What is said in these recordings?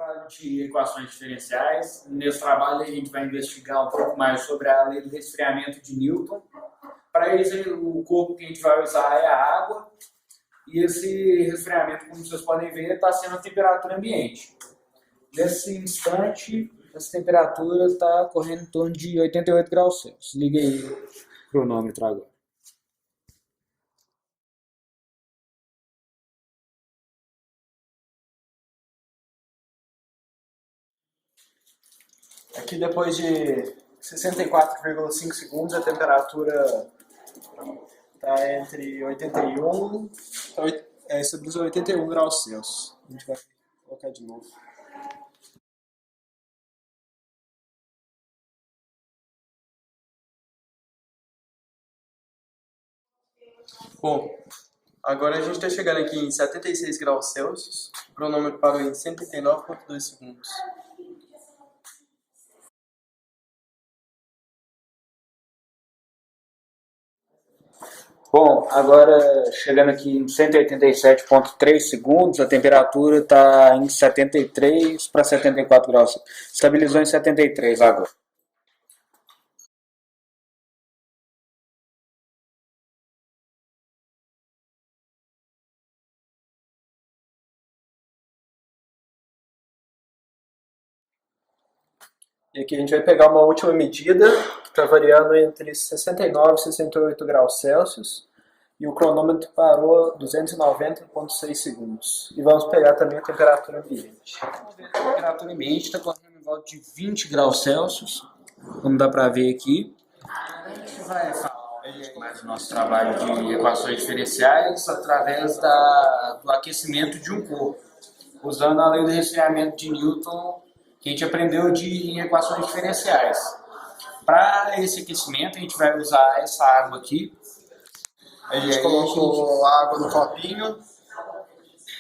trabalho de equações diferenciais. Nesse trabalho a gente vai investigar um pouco mais sobre a lei do resfriamento de Newton. Para isso, o corpo que a gente vai usar é a água. E esse resfriamento, como vocês podem ver, está sendo a temperatura ambiente. Nesse instante, essa temperatura está correndo em torno de 88 graus Celsius. Liga aí o cronômetro agora. Aqui, depois de 64,5 segundos, a temperatura está entre 81 e estabilizou 81 graus Celsius. A gente vai colocar de novo. Bom, agora a gente está chegando aqui em 76 graus Celsius. O cronômetro parou em 139,2 segundos. Bom, agora chegando aqui em 187,3 segundos, a temperatura está em 73 para 74 graus. Estabilizou em 73 agora. E aqui a gente vai pegar uma última medida, que está variando entre 69 e 68 graus Celsius. E o cronômetro parou 290,6 segundos. E vamos pegar também a temperatura ambiente. A temperatura ambiente está correndo em volta de 20 graus Celsius, como dá para ver aqui. A gente vai falar mais do nosso trabalho de equações diferenciais através do aquecimento de um corpo, usando a lei do resfriamento de Newton, que a gente aprendeu em equações diferenciais. Para esse aquecimento, a gente vai usar essa água aqui. A gente colocou a água no copinho,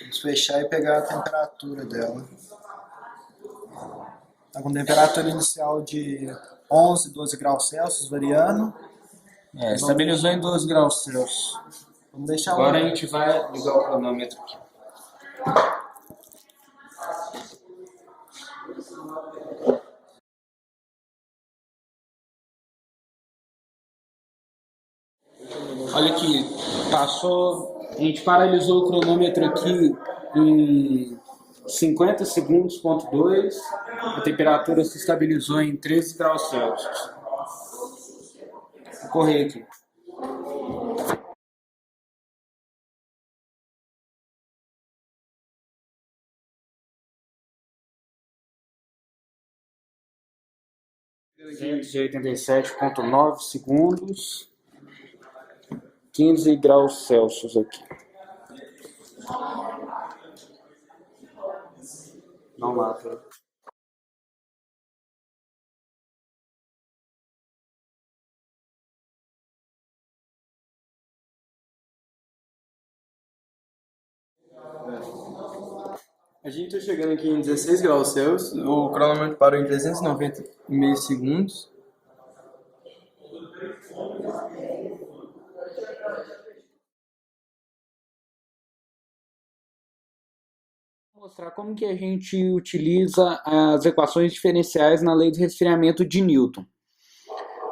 vamos fechar e pegar a temperatura dela. Está com temperatura inicial de 11, 12 graus Celsius, variando. Estabilizou em 12 graus Celsius. Vamos deixar Agora a gente vai ligar o cronômetro aqui. Olha aqui, a gente paralisou o cronômetro aqui em 50 segundos, ponto 2, a temperatura se estabilizou em 13 graus Celsius. Vou correr aqui. De 87,9 segundos. 15 graus Celsius aqui. Não mata. A gente está chegando aqui em 16 graus Celsius. O cronômetro parou em 390,5 segundos. Vou mostrar como que a gente utiliza as equações diferenciais na lei do resfriamento de Newton.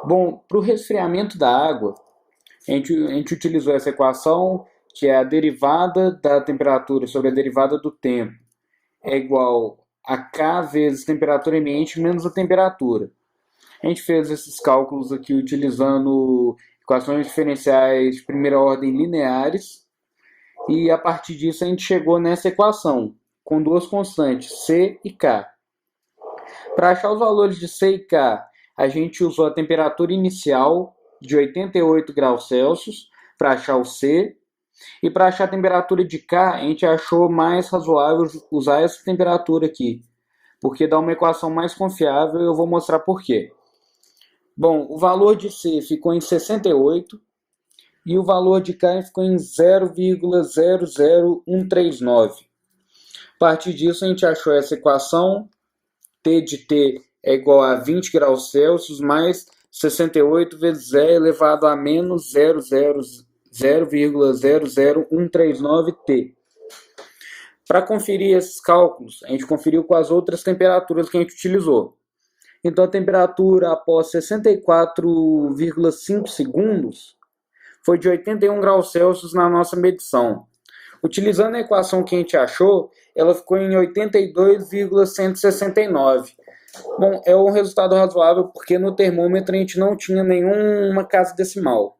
Bom, para o resfriamento da água, a gente utilizou essa equação, que é a derivada da temperatura sobre a derivada do tempo é igual a K vezes temperatura ambiente menos a temperatura. A gente fez esses cálculos aqui utilizando equações diferenciais de primeira ordem lineares, e a partir disso a gente chegou nessa equação, com duas constantes, C e K. Para achar os valores de C e K, a gente usou a temperatura inicial de 88 graus Celsius para achar o C, e para achar a temperatura de K, a gente achou mais razoável usar essa temperatura aqui, porque dá uma equação mais confiável e eu vou mostrar por quê. Bom, o valor de C ficou em 68 e o valor de K ficou em 0,00139. A partir disso, a gente achou essa equação, T de T é igual a 20 graus Celsius mais 68 vezes E elevado a menos 0,00139T. Para conferir esses cálculos, a gente conferiu com as outras temperaturas que a gente utilizou. Então, a temperatura após 64,5 segundos foi de 81 graus Celsius na nossa medição. Utilizando a equação que a gente achou, ela ficou em 82,169. Bom, é um resultado razoável porque no termômetro a gente não tinha nenhuma casa decimal.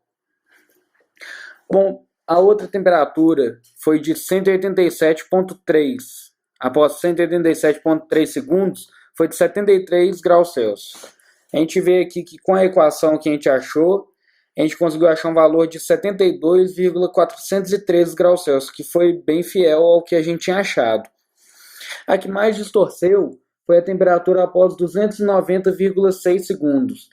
Bom, a outra temperatura foi de 187,3. Após 187,3 segundos, foi de 73 graus Celsius. A gente vê aqui que com a equação que a gente achou, a gente conseguiu achar um valor de 72,413 graus Celsius, que foi bem fiel ao que a gente tinha achado. A que mais distorceu foi a temperatura após 290,6 segundos.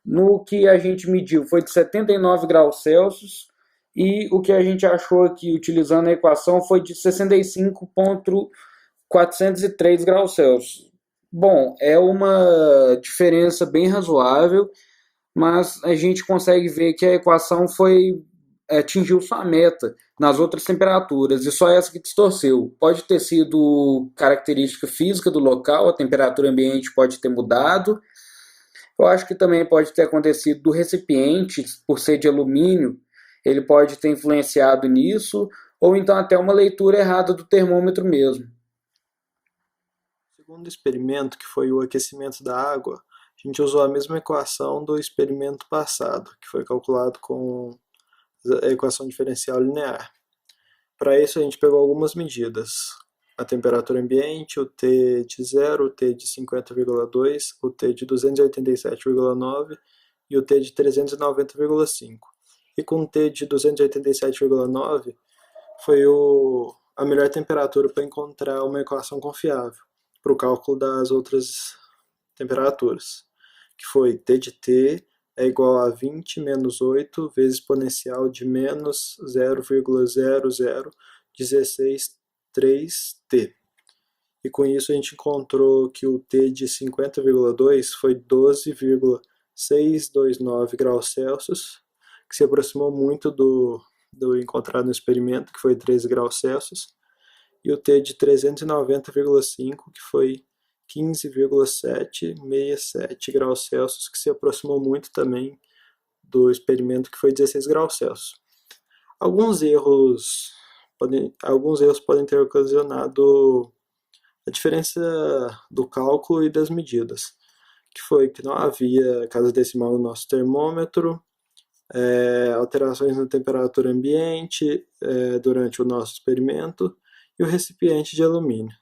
No que a gente mediu foi de 79 graus Celsius e o que a gente achou aqui utilizando a equação foi de 65,403 graus Celsius. Bom, é uma diferença bem razoável, mas a gente consegue ver que a equação atingiu sua meta nas outras temperaturas e só essa que distorceu. Pode ter sido característica física do local, a temperatura ambiente pode ter mudado. Eu acho que também pode ter acontecido do recipiente, por ser de alumínio, ele pode ter influenciado nisso, ou então até uma leitura errada do termômetro mesmo. Segundo experimento, que foi o aquecimento da água, a gente usou a mesma equação do experimento passado, que foi calculado com a equação diferencial linear. Para isso a gente pegou algumas medidas: a temperatura ambiente, o T de 0, o T de 50,2, o T de 287,9 e o T de 390,5. E com o T de 287,9 foi a melhor temperatura para encontrar uma equação confiável para o cálculo das outras temperaturas, que foi T de T é igual a 20 menos 8 vezes exponencial de menos 0,00163T. E com isso a gente encontrou que o T de 50,2 foi 12,629 graus Celsius, que se aproximou muito do encontrado no experimento, que foi 13 graus Celsius, e o T de 390,5, que foi 15,767 graus Celsius, que se aproximou muito também do experimento, que foi 16 graus Celsius. Alguns erros podem ter ocasionado a diferença do cálculo e das medidas, que foi que não havia casa decimal no nosso termômetro, alterações na temperatura ambiente durante o nosso experimento, e o recipiente de alumínio.